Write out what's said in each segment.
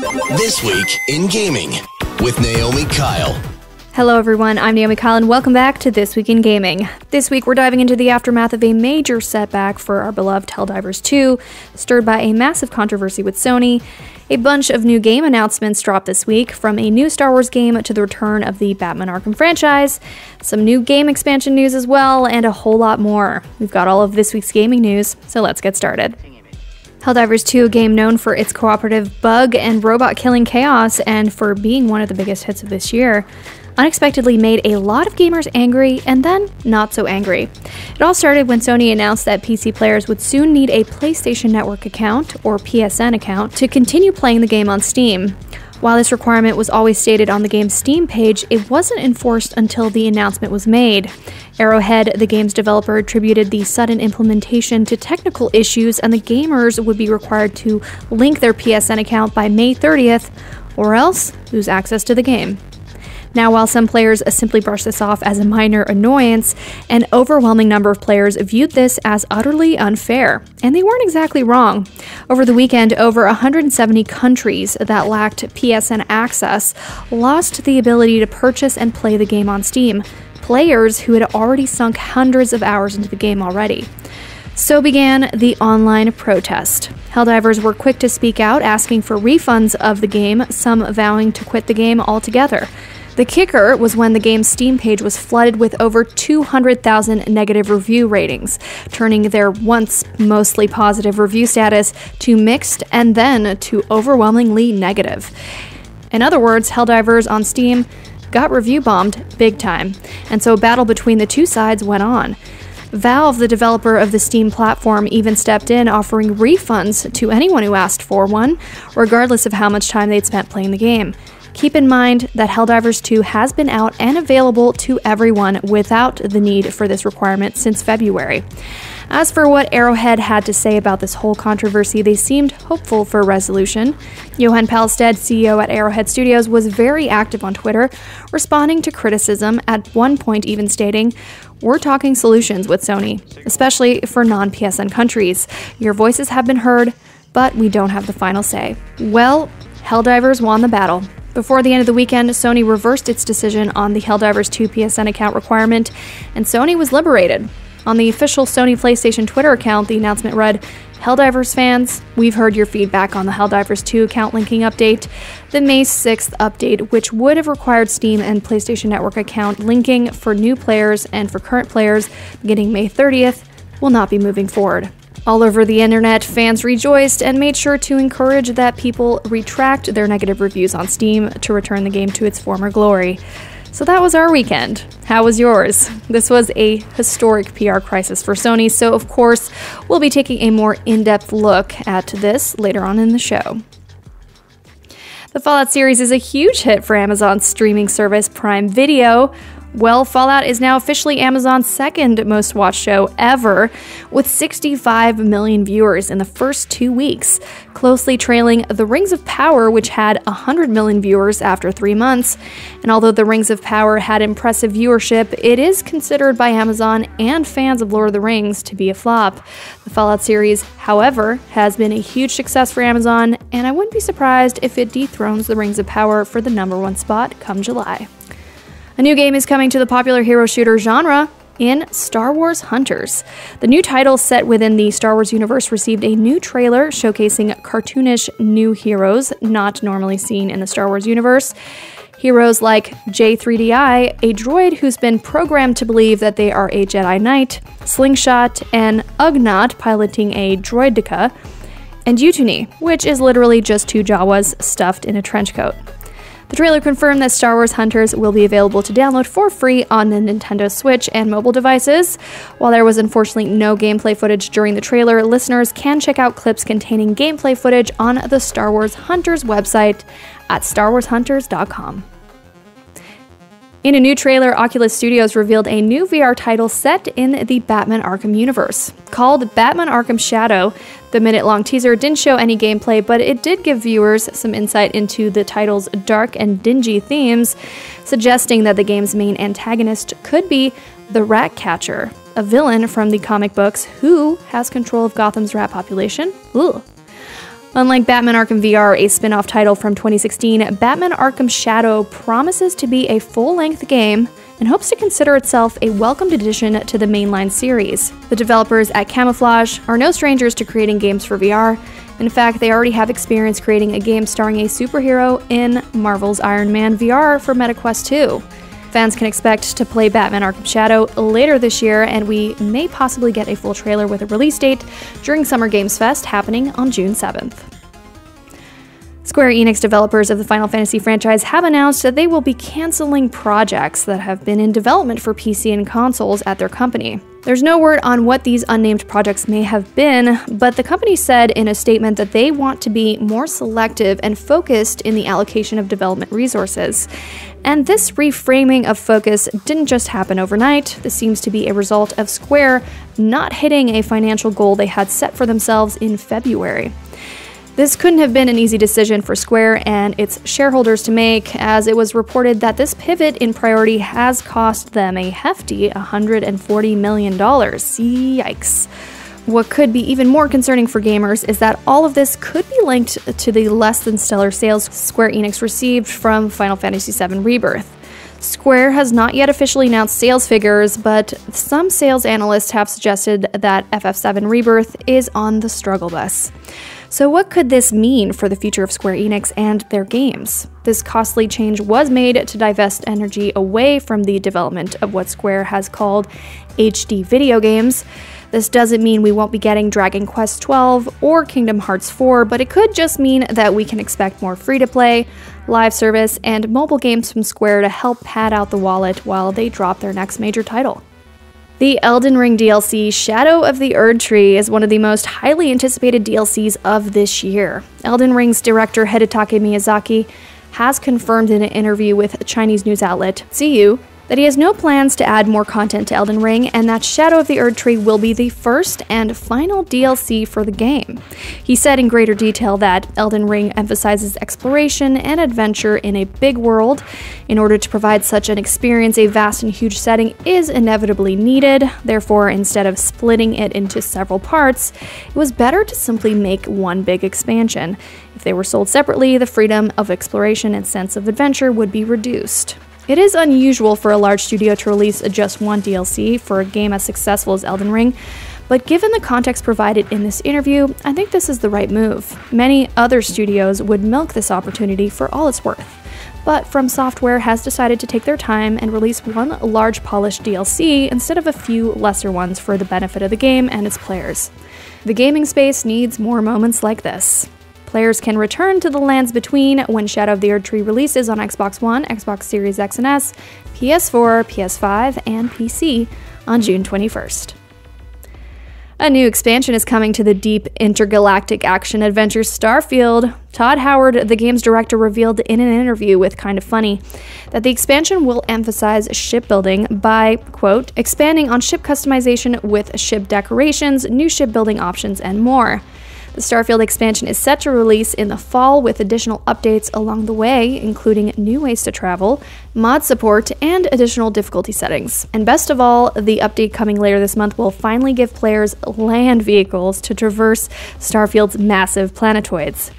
This Week in Gaming with Naomi Kyle. Hello everyone, I'm Naomi Kyle and welcome back to This Week in Gaming. This week we're diving into the aftermath of a major setback for our beloved Helldivers 2, stirred by a massive controversy with Sony. A bunch of new game announcements dropped this week, from a new Star Wars game to the return of the Batman Arkham franchise, some new game expansion news as well, and a whole lot more. We've got all of this week's gaming news, so let's get started. Helldivers 2, a game known for its cooperative bug and robot-killing chaos, and for being one of the biggest hits of this year, unexpectedly made a lot of gamers angry and then not so angry. It all started when Sony announced that PC players would soon need a PlayStation Network account, or PSN account, to continue playing the game on Steam. While this requirement was always stated on the game's Steam page, it wasn't enforced until the announcement was made. Arrowhead, the game's developer, attributed the sudden implementation to technical issues, and the gamers would be required to link their PSN account by May 30th, or else lose access to the game. Now, while some players simply brushed this off as a minor annoyance, an overwhelming number of players viewed this as utterly unfair. And they weren't exactly wrong. Over the weekend, over 170 countries that lacked PSN access lost the ability to purchase and play the game on Steam. Players who had already sunk hundreds of hours into the game already. So began the online protest. Helldivers were quick to speak out, asking for refunds of the game, some vowing to quit the game altogether. The kicker was when the game's Steam page was flooded with over 200,000 negative review ratings, turning their once mostly positive review status to mixed and then to overwhelmingly negative. In other words, Helldivers on Steam got review bombed big time, and so a battle between the two sides went on. Valve, the developer of the Steam platform, even stepped in, offering refunds to anyone who asked for one, regardless of how much time they'd spent playing the game. Keep in mind that Helldivers 2 has been out and available to everyone without the need for this requirement since February. As for what Arrowhead had to say about this whole controversy, they seemed hopeful for a resolution. Johan Palstead, CEO at Arrowhead Studios, was very active on Twitter, responding to criticism, at one point even stating, "We're talking solutions with Sony, especially for non-PSN countries. Your voices have been heard, but we don't have the final say." Well, Helldivers won the battle. Before the end of the weekend, Sony reversed its decision on the Helldivers 2 PSN account requirement, and Sony was liberated. On the official Sony PlayStation Twitter account, the announcement read, "Helldivers fans, we've heard your feedback on the Helldivers 2 account linking update. The May 6th update, which would have required Steam and PlayStation Network account linking for new players and for current players beginning May 30th, will not be moving forward." All over the internet, fans rejoiced and made sure to encourage that people retract their negative reviews on Steam to return the game to its former glory. So that was our weekend. How was yours? This was a historic PR crisis for Sony, so of course, we'll be taking a more in-depth look at this later on in the show. The Fallout series is a huge hit for Amazon's streaming service Prime Video. Well, Fallout is now officially Amazon's second most watched show ever, with 65 million viewers in the first 2 weeks, closely trailing The Rings of Power, which had 100 million viewers after 3 months. And although The Rings of Power had impressive viewership, it is considered by Amazon and fans of Lord of the Rings to be a flop. The Fallout series, however, has been a huge success for Amazon, and I wouldn't be surprised if it dethrones The Rings of Power for the #1 spot come July. A new game is coming to the popular hero shooter genre in Star Wars Hunters. The new title, set within the Star Wars universe, received a new trailer showcasing cartoonish new heroes not normally seen in the Star Wars universe. Heroes like J3DI, a droid who's been programmed to believe that they are a Jedi Knight, Slingshot, and Ugnaught piloting a droideka, and Utuni, which is literally just 2 Jawas stuffed in a trench coat. The trailer confirmed that Star Wars Hunters will be available to download for free on the Nintendo Switch and mobile devices. While there was unfortunately no gameplay footage during the trailer, listeners can check out clips containing gameplay footage on the Star Wars Hunters website at starwarshunters.com. In a new trailer, Oculus Studios revealed a new VR title set in the Batman Arkham universe. Called Batman Arkham Shadow, the minute-long teaser didn't show any gameplay, but it did give viewers some insight into the title's dark and dingy themes, suggesting that the game's main antagonist could be the Ratcatcher, a villain from the comic books who has control of Gotham's rat population. Ooh. Unlike Batman Arkham VR, a spin-off title from 2016, Batman Arkham Shadow promises to be a full-length game and hopes to consider itself a welcomed addition to the mainline series. The developers at Camouflage are no strangers to creating games for VR. In fact, they already have experience creating a game starring a superhero in Marvel's Iron Man VR for MetaQuest 2. Fans can expect to play Batman Arkham Shadow later this year, and we may possibly get a full trailer with a release date during Summer Games Fest happening on June 7th. Square Enix developers of the Final Fantasy franchise have announced that they will be canceling projects that have been in development for PC and consoles at their company. There's no word on what these unnamed projects may have been, but the company said in a statement that they want to be more selective and focused in the allocation of development resources. And this reframing of focus didn't just happen overnight. This seems to be a result of Square not hitting a financial goal they had set for themselves in February. This couldn't have been an easy decision for Square and its shareholders to make, as it was reported that this pivot in priority has cost them a hefty $140 million. Yikes. What could be even more concerning for gamers is that all of this could be linked to the less than stellar sales Square Enix received from Final Fantasy VII Rebirth. Square has not yet officially announced sales figures, but some sales analysts have suggested that FF7 Rebirth is on the struggle bus. So what could this mean for the future of Square Enix and their games? This costly change was made to divest energy away from the development of what Square has called HD video games. This doesn't mean we won't be getting Dragon Quest XII or Kingdom Hearts 4, but it could just mean that we can expect more free-to-play, live service, and mobile games from Square to help pad out the wallet while they drop their next major title. The Elden Ring DLC, Shadow of the Erdtree, is one of the most highly anticipated DLCs of this year. Elden Ring's director Hidetaka Miyazaki has confirmed in an interview with Chinese news outlet CU that he has no plans to add more content to Elden Ring, and that Shadow of the Erdtree will be the first and final DLC for the game. He said in greater detail that Elden Ring emphasizes exploration and adventure in a big world. In order to provide such an experience, a vast and huge setting is inevitably needed. Therefore, instead of splitting it into several parts, it was better to simply make one big expansion. If they were sold separately, the freedom of exploration and sense of adventure would be reduced. It is unusual for a large studio to release just one DLC for a game as successful as Elden Ring, but given the context provided in this interview, I think this is the right move. Many other studios would milk this opportunity for all it's worth, but From Software has decided to take their time and release one large polished DLC instead of a few lesser ones for the benefit of the game and its players. The gaming space needs more moments like this. Players can return to the lands between when Shadow of the Erdtree releases on Xbox One, Xbox Series X and S, PS4, PS5, and PC on June 21st. A new expansion is coming to the deep intergalactic action-adventure Starfield. Todd Howard, the game's director, revealed in an interview with Kind of Funny that the expansion will emphasize shipbuilding by, quote, expanding on ship customization with ship decorations, new shipbuilding options, and more. The Starfield expansion is set to release in the fall with additional updates along the way, including new ways to travel, mod support, and additional difficulty settings. And best of all, the update coming later this month will finally give players land vehicles to traverse Starfield's massive planetoids.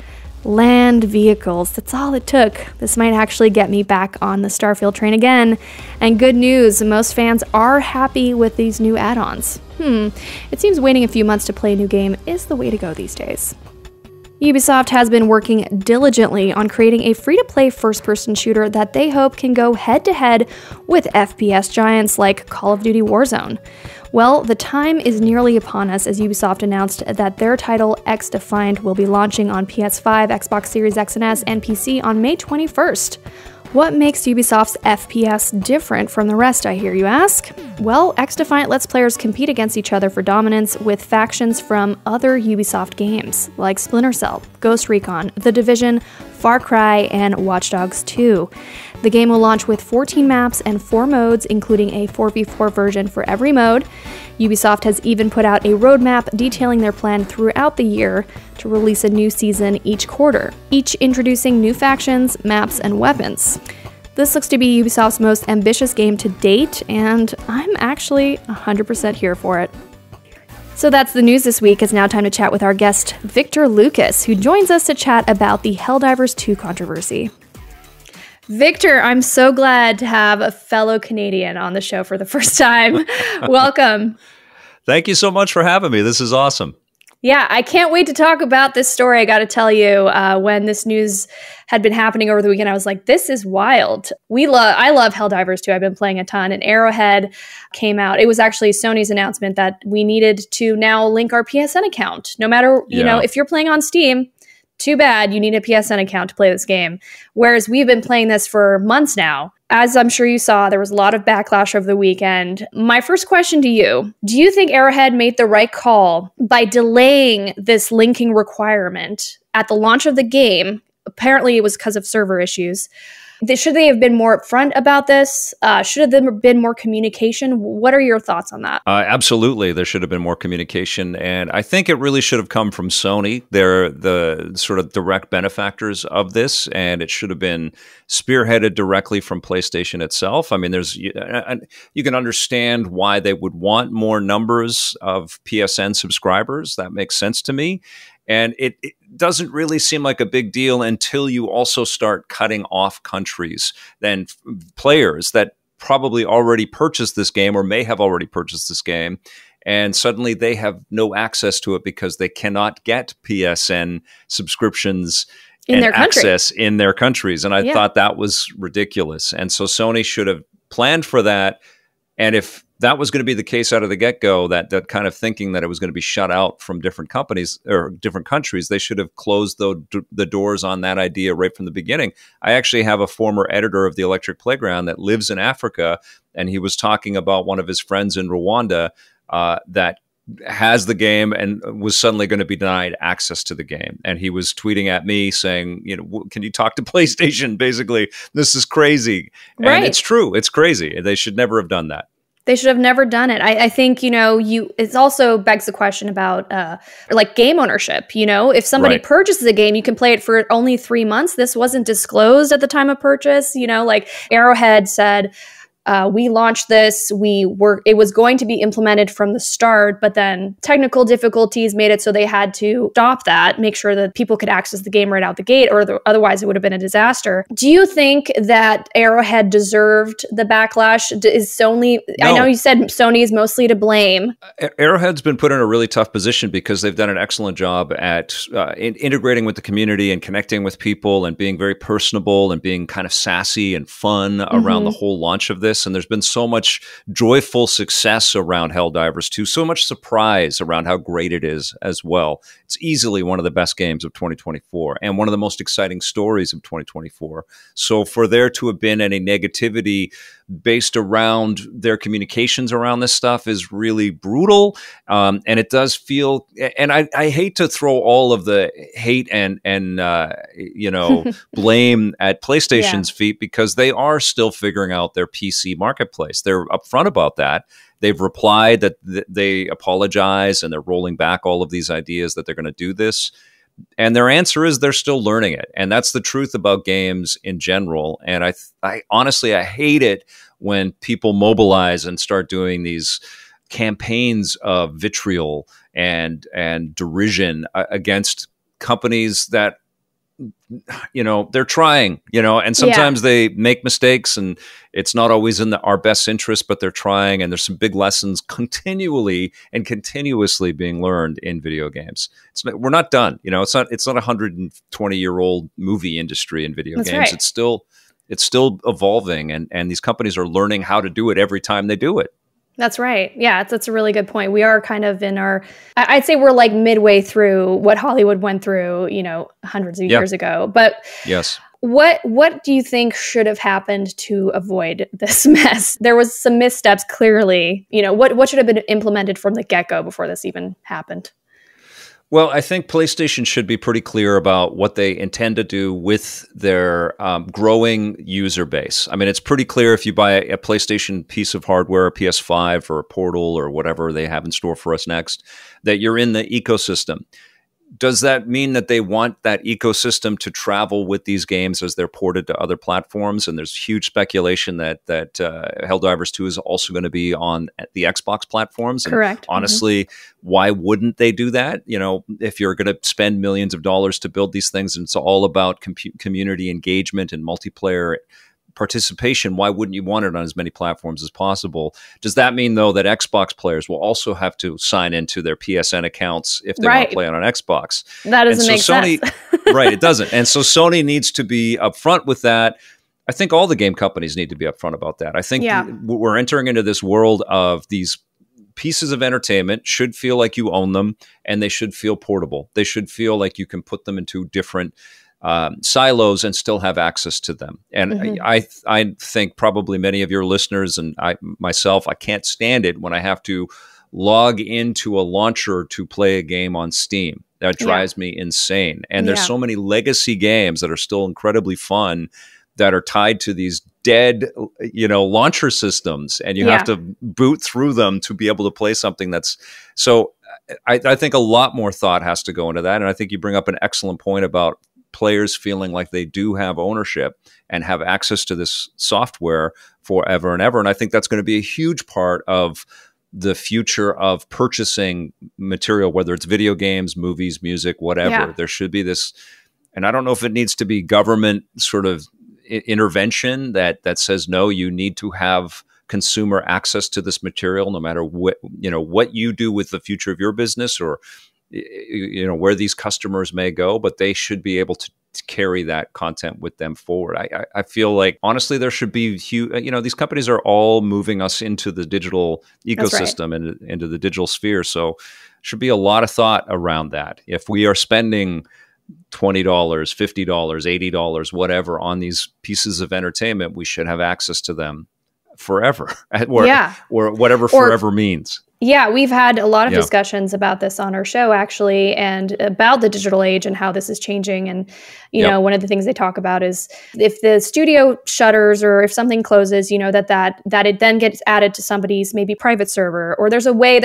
Land vehicles, that's all it took. This might actually get me back on the Starfield train again. And good news, most fans are happy with these new add-ons. It seems waiting a few months to play a new game is the way to go these days. Ubisoft has been working diligently on creating a free-to-play first-person shooter that they hope can go head-to-head with FPS giants like Call of Duty Warzone. Well, the time is nearly upon us as Ubisoft announced that their title X-Defined will be launching on PS5, Xbox Series X and S, and PC on May 21st. What makes Ubisoft's FPS different from the rest, I hear you ask? Well, X-Defiant lets players compete against each other for dominance with factions from other Ubisoft games, like Splinter Cell, Ghost Recon, The Division, Far Cry, and Watch Dogs 2. The game will launch with 14 maps and 4 modes, including a 4v4 version for every mode. Ubisoft has even put out a roadmap detailing their plan throughout the year to release a new season each quarter, each introducing new factions, maps, and weapons. This looks to be Ubisoft's most ambitious game to date, and I'm actually 100% here for it. So that's the news this week. It's now time to chat with our guest, Victor Lucas, who joins us to chat about the Helldivers 2 controversy. Victor, I'm so glad to have a fellow Canadian on the show for the first time. Welcome. Thank you so much for having me. This is awesome. Yeah, I can't wait to talk about this story. I got to tell you, when this news had been happening over the weekend, I was like, this is wild. I love Helldivers 2. I've been playing a ton, and Arrowhead came out. It was actually Sony's announcement that we needed to now link our PSN account. No matter, you know, if you're playing on Steam, too bad, you need a PSN account to play this game. Whereas we've been playing this for months now. As I'm sure you saw, there was a lot of backlash over the weekend. My first question to you, do you think Arrowhead made the right call by delaying this linking requirement at the launch of the game? Apparently it was because of server issues. Should they have been more upfront about this? Should there have been more communication? What are your thoughts on that? Absolutely. There should have been more communication. And I think it really should have come from Sony. They're the sort of direct benefactors of this, and it should have been spearheaded directly from PlayStation itself. I mean, you can understand why they would want more numbers of PSN subscribers. That makes sense to me. And it doesn't really seem like a big deal until you also start cutting off countries, then players that probably already purchased this game or may have already purchased this game, and suddenly they have no access to it because they cannot get PSN subscriptions in their access in their countries. And I thought that was ridiculous. And so Sony should have planned for that. And if that was going to be the case out of the get-go, that kind of thinking that it was going to be shut out from different companies or different countries, they should have closed the doors on that idea right from the beginning. I actually have a former editor of the Electric Playground that lives in Africa, and he was talking about one of his friends in Rwanda that has the game and was suddenly going to be denied access to the game. And he was tweeting at me saying, you know, can you talk to PlayStation? Basically, this is crazy. Right. And it's true. It's crazy. They should never have done that. They should have never done it. I think, you know, it also begs the question about like game ownership. You know, if somebody purchases a game, you can play it for only 3 months. This wasn't disclosed at the time of purchase. You know, like Arrowhead said, we launched this. It was going to be implemented from the start, but then technical difficulties made it so they had to stop that, make sure that people could access the game right out the gate, or otherwise it would have been a disaster. Do you think that Arrowhead deserved the backlash? Is Sony? No. I know you said Sony is mostly to blame. Arrowhead's been put in a really tough position because they've done an excellent job at integrating with the community and connecting with people and being very personable and being kind of sassy and fun around the whole launch of this. And there's been so much joyful success around Helldivers 2, so much surprise around how great it is as well. It's easily one of the best games of 2024 and one of the most exciting stories of 2024. So for there to have been any negativity based around their communications around this stuff is really brutal. And it does feel, and I hate to throw all of the hate and you know, blame at PlayStation's feet, because they are still figuring out their PC marketplace. They're upfront about that. They've replied that they apologize and they're rolling back all of these ideas that they're going to do this. And their answer is they're still learning it. And that's the truth about games in general. And I honestly, I hate it when people mobilize and start doing these campaigns of vitriol and derision against companies that, you know, they're trying, you know, and sometimes they make mistakes and it's not always in our best interest, but they're trying. And there's some big lessons continually and continuously being learned in video games. We're not done. You know, it's not a 120-year-old movie industry in video games. Right. It's still evolving, and these companies are learning how to do it every time they do it. That's right. Yeah, that's a really good point. We are kind of I'd say we're like midway through what Hollywood went through, you know, hundreds of years ago. But yes. What do you think should have happened to avoid this mess? There was some missteps, clearly. You know, what should have been implemented from the get-go before this even happened? Well, I think PlayStation should be pretty clear about what they intend to do with their growing user base. I mean, it's pretty clear if you buy a PlayStation piece of hardware, a PS5 or a Portal or whatever they have in store for us next, that you're in the ecosystem. does that mean that they want that ecosystem to travel with these games as they're ported to other platforms? And there's huge speculation that Helldivers 2 is also going to be on the Xbox platforms. And Correct. honestly, why wouldn't they do that? You know, if you're going to spend millions of dollars to build these things, and it's all about community engagement and multiplayer participation, why wouldn't you want it on as many platforms as possible? Does that mean, though, that Xbox players will also have to sign into their PSN accounts if they want to play it on Xbox? That doesn't make sense. Right, it doesn't. And so Sony needs to be upfront with that. I think all the game companies need to be upfront about that. I think we're entering into this world of these pieces of entertainment should feel like you own them, and they should feel portable. They should feel like you can put them into different silos and still have access to them. And I think probably many of your listeners and I can't stand it when I have to log into a launcher to play a game on Steam. That drives me insane. And there's so many legacy games that are still incredibly fun that are tied to these dead, launcher systems, and you have to boot through them to be able to play something that's so. I think a lot more thought has to go into that, and I think you bring up an excellent point about players feeling like they do have ownership and have access to this software forever and ever. And I think that's going to be a huge part of the future of purchasing material, whether it's video games, movies, music, whatever. There should be this, and I don't know if it needs to be government sort of intervention that says, no, you need to have consumer access to this material, no matter what you do with the future of your business or where these customers may go, but they should be able to carry that content with them forward. I feel like, honestly, there should be huge, these companies are all moving us into the digital ecosystem and into the digital sphere. So should be a lot of thought around that. If we are spending $20, $50, $80, whatever on these pieces of entertainment, we should have access to them forever, or whatever forever means. Yeah, we've had a lot of discussions about this on our show, actually, and about the digital age and how this is changing. And, one of the things they talk about is if the studio shutters or if something closes, that it then gets added to somebody's maybe private server, or there's a way,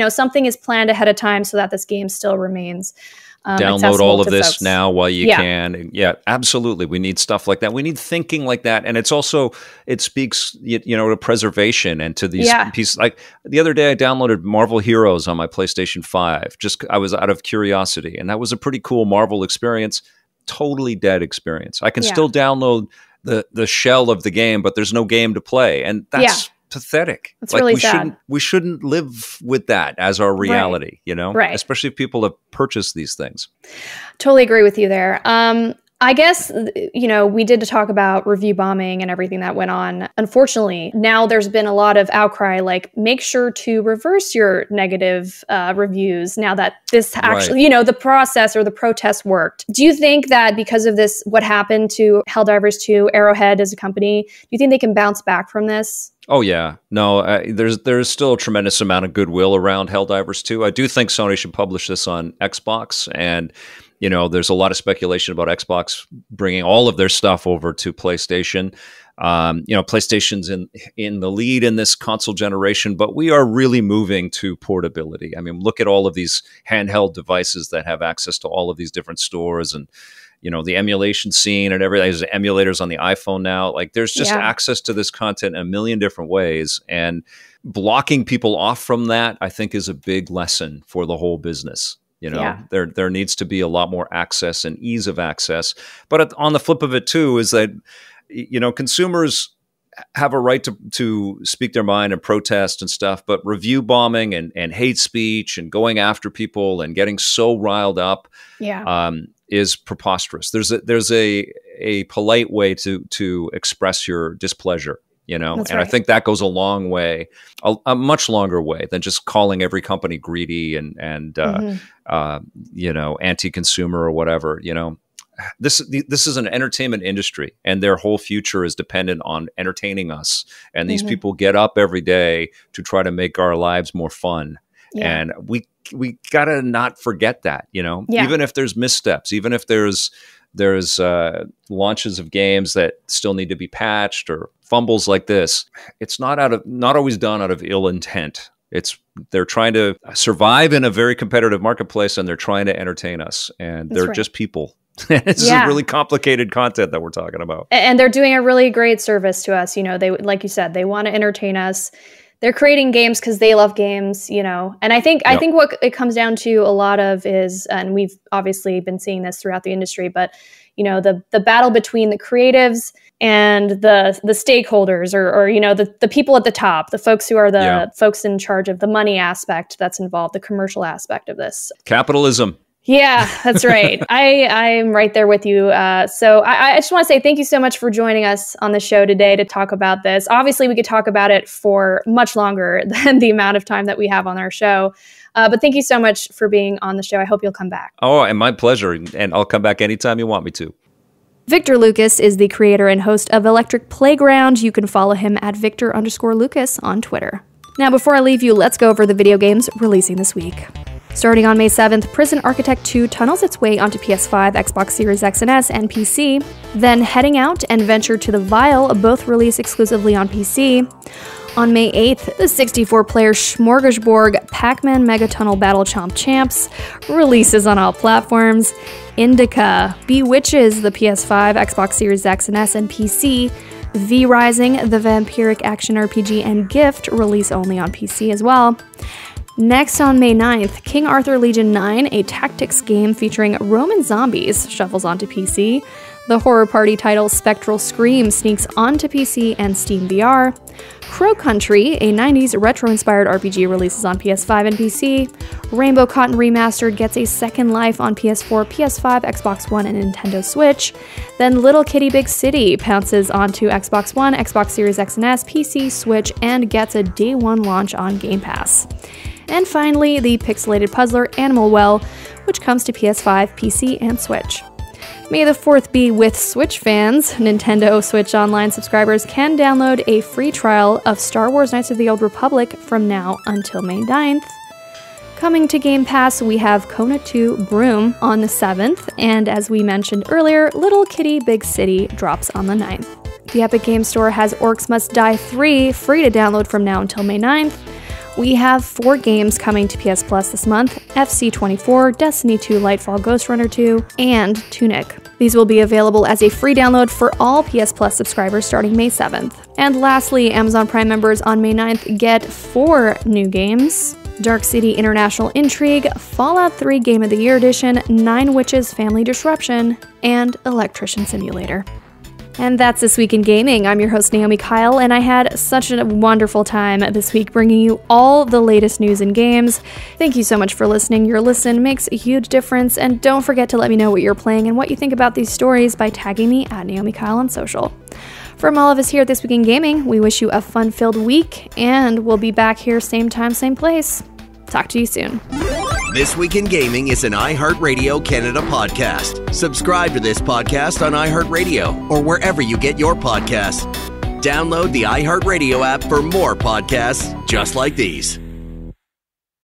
something is planned ahead of time so that this game still remains download all of this folks now while you can. Yeah, absolutely. We need stuff like that. We need thinking like that. And it's also, it speaks, to preservation and to these pieces. Like the other day, I downloaded Marvel Heroes on my PlayStation 5. I was out of curiosity. And that was a pretty cool Marvel experience. Totally dead experience. I can still download the shell of the game, but there's no game to play. And that's pathetic. It's really sad. We shouldn't live with that as our reality, especially if people have purchased these things. Totally agree with you there. I guess, we did talk about review bombing and everything that went on. Unfortunately, now there's been a lot of outcry, like make sure to reverse your negative reviews now that this actually, the process or the protest worked. Do you think that because of this, what happened to Helldivers 2, Arrowhead as a company, do you think they can bounce back from this? Oh, yeah. No, there's still a tremendous amount of goodwill around Helldivers 2. I do think Sony should publish this on Xbox. And, there's a lot of speculation about Xbox bringing all of their stuff over to PlayStation. PlayStation's in the lead in this console generation, but we are really moving to portability. I mean, look at all of these handheld devices that have access to all of these different stores and, the emulation scene and everything. There's emulators on the iPhone now. Like there's just access to this content in a million different ways. And blocking people off from that, I think, is a big lesson for the whole business. There needs to be a lot more access and ease of access. But on the flip of it, too, is that, consumers have a right to speak their mind and protest and stuff, but review bombing and hate speech and going after people and getting so riled up is preposterous. There's a polite way to express your displeasure, and I think that goes a long way, a much longer way than just calling every company greedy and anti-consumer or whatever. This is an entertainment industry, and their whole future is dependent on entertaining us. And these people get up every day to try to make our lives more fun. And we gotta not forget that, even if there's missteps, even if there's launches of games that still need to be patched or fumbles like this, it's not always done out of ill intent. They're trying to survive in a very competitive marketplace, and they're trying to entertain us, and they're just people. It's really complicated content that we're talking about. And they're doing a really great service to us. They, like you said, they want to entertain us. They're creating games because they love games, and I think what it comes down to a lot of is, and we've obviously been seeing this throughout the industry, but the battle between the creatives and the stakeholders, or the people at the top, the folks who are the folks in charge of the money aspect that's involved, the commercial aspect of this. Capitalism. Yeah, that's right. I'm right there with you. So I just want to say thank you so much for joining us on the show today to talk about this. Obviously, we could talk about it for much longer than the amount of time that we have on our show. But thank you so much for being on the show. I hope you'll come back. Oh, and my pleasure. And I'll come back anytime you want me to. Victor Lucas is the creator and host of Electric Playground. You can follow him at Victor_Lucas on Twitter. Now, before I leave you, let's go over the video games releasing this week. Starting on May 7th, Prison Architect 2 tunnels its way onto PS5, Xbox Series X and S, and PC. Then Heading Out and Venture to the Vile both release exclusively on PC. On May 8th, the 64-player smorgasbord Pac-Man Mega Tunnel Battle Chomp Champs releases on all platforms. Indica bewitches the PS5, Xbox Series X and S, and PC. V-Rising, the vampiric action RPG, and Gift release only on PC as well. Next, on May 9th, King Arthur Legion 9, a tactics game featuring Roman zombies, shuffles onto PC. The horror party title Spectral Scream sneaks onto PC and Steam VR. Crow Country, a 90s retro-inspired RPG, releases on PS5 and PC. Rainbow Cotton Remastered gets a second life on PS4, PS5, Xbox One, and Nintendo Switch. Then Little Kitty Big City pounces onto Xbox One, Xbox Series X and S, PC, Switch, and gets a day one launch on Game Pass. And finally, the pixelated puzzler Animal Well, which comes to PS5, PC, and Switch. May the 4th be with Switch fans. Nintendo Switch Online subscribers can download a free trial of Star Wars Knights of the Old Republic from now until May 9th. Coming to Game Pass, we have Kona 2 Broom on the 7th, and as we mentioned earlier, Little Kitty Big City drops on the 9th. The Epic Games Store has Orcs Must Die 3 free to download from now until May 9th. We have 4 games coming to PS Plus this month: FC 24, Destiny 2 Lightfall Ghost Runner 2, and Tunic. These will be available as a free download for all PS Plus subscribers starting May 7th. And lastly, Amazon Prime members on May 9th get 4 new games: Dark City International Intrigue, Fallout 3 Game of the Year Edition, 9 Witches Family Disruption, and Electrician Simulator. And that's This Week in Gaming. I'm your host, Naomi Kyle, and I had such a wonderful time this week bringing you all the latest news and games. Thank you so much for listening. Your listen makes a huge difference, and don't forget to let me know what you're playing and what you think about these stories by tagging me at Naomi Kyle on social. From all of us here at This Week in Gaming, we wish you a fun-filled week, and we'll be back here same time, same place. Talk to you soon. This Week in Gaming is an iHeartRadio Canada podcast. Subscribe to this podcast on iHeartRadio or wherever you get your podcasts. Download the iHeartRadio app for more podcasts just like these.